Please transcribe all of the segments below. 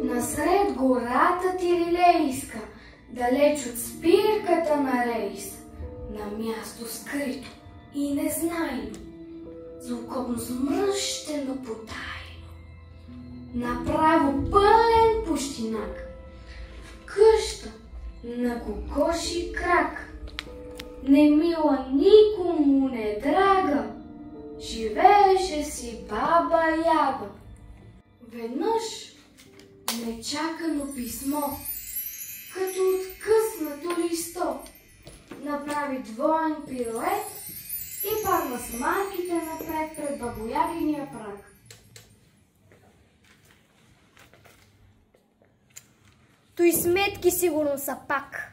Насред гората Тирилейска, далеч от спирката на рейс, на място скрито и незнайно, злокобно смръщено потайно, направо пълен пущинак, къща на кокоши крак, немила никому не драга, живееше си баба Яга. Веднъж нечакано писмо, като откъснато листо, направи двоен пирует и падна с малките напред пред бабоягиния праг. Той сметки сигурно са пак.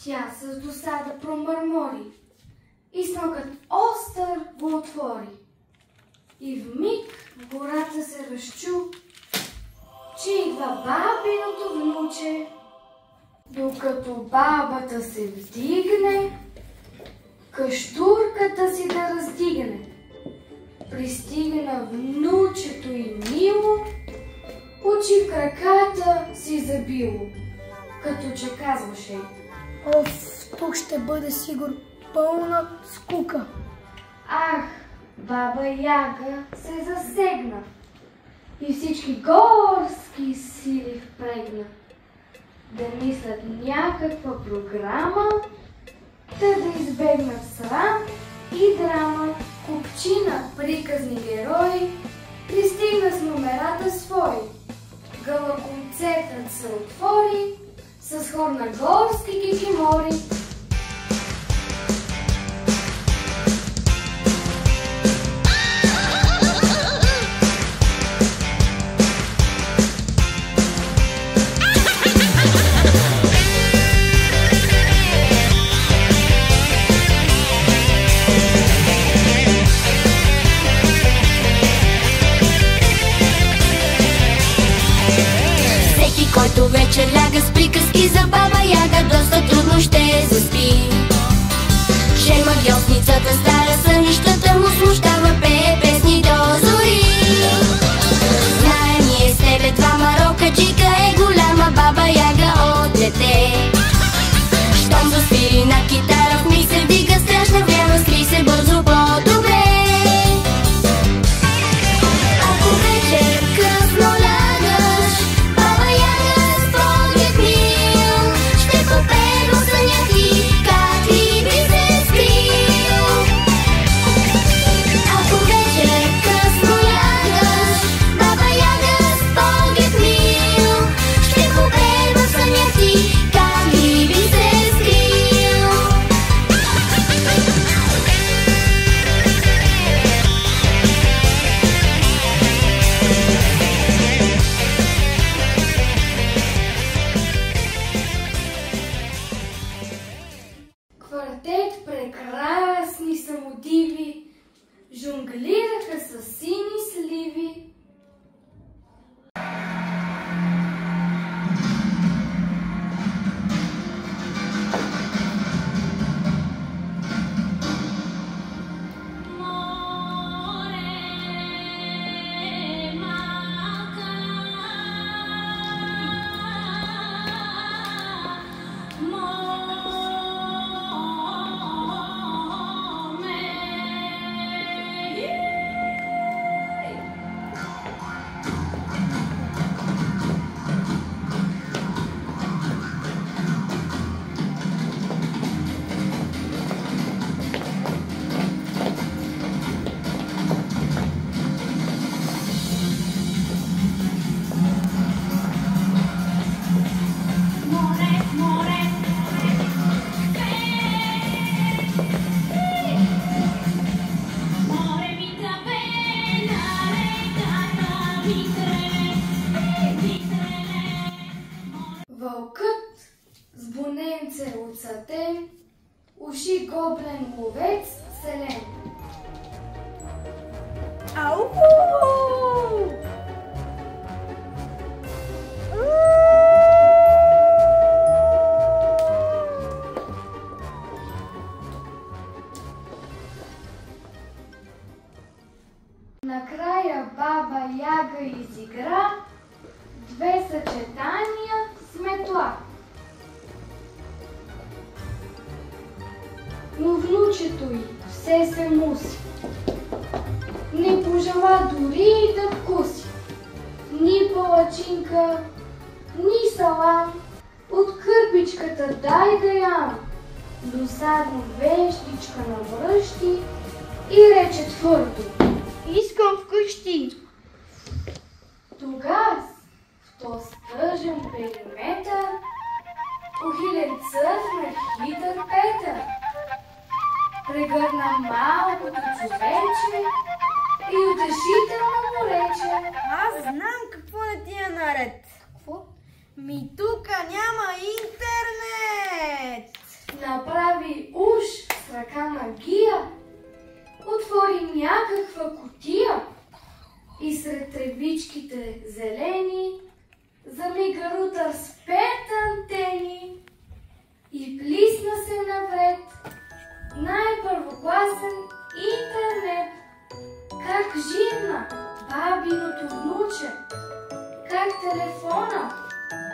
Тя с досада промърмори и смъкът остър го отвори. И вмиг в гората се разчу, че идва бабиното внуче. Докато бабата се вдигне, къщурката си да раздигне. Пристигна внучето и мило, очи в краката си забило, като че казваше: Оф, тук ще бъде сигурно пълна скука. Ах, баба Яга се засегна и всички горски сили впрегна да мислят някаква програма, да избегнат срам и драма. Купчина приказни герои пристигна с номерата свои. Гала-концертът се отвори с хор на горски кикимори. Който вече ляга с приказки за баба Яга, доста трудно ще заспи. Че магиосницата стара сънищата му смущава, пее песни до зори. Знаем ние с тебе двама, рокаджика е голяма баба Яга от дете. Щом засвири на китара, в миг се вдига страшна вяна, скри се бързо по-добре. Ако вечер късно лягаш, баба Яга с поглед мил ще попее до съня ти, как ли би се скрил. Ако вечер късно лягаш, баба Яга с поглед мил ще попее до съня ти, как ли би се скрил. Квартет прекрасни самодиви жонглираха с сини сливи. Вълкът с буненце от сатен, уши гоблен ловец селен. Ау! но внучето й все се муси. Не пожела дори и да вкуси. Ни палачинка, ни салам, от кърпичката дай да ям. Досадно вещичка навръщи и рече твърдо: Искам вкъщи. Тогас в то стъжен периметър ухилен цъфна хитър Петър. Прегърна малкото човече и утешително му рече: Аз знам какво не ти е наред. Какво? Ми тука няма интернет. Направи уж с ръка магия, отвори някаква кутия и сред тревичките зелени замига рутър с 5 антени и плисна се навред най-първокласен интернет. Как живна бабиното внуче, как телефона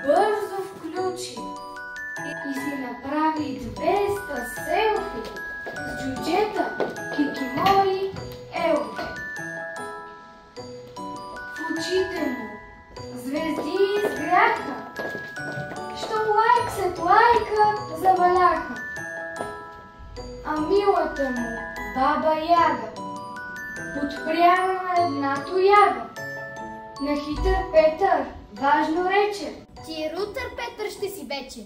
бързо включи и си направи 200 селфи с джуджета, кикимори, елфи. В очите му звезди изгряха, що лайк след лайка заваляха. А милата му баба Яга подпряна на една тояга. На хитър Петър важно рече: Ти рутър Петър ще си вече.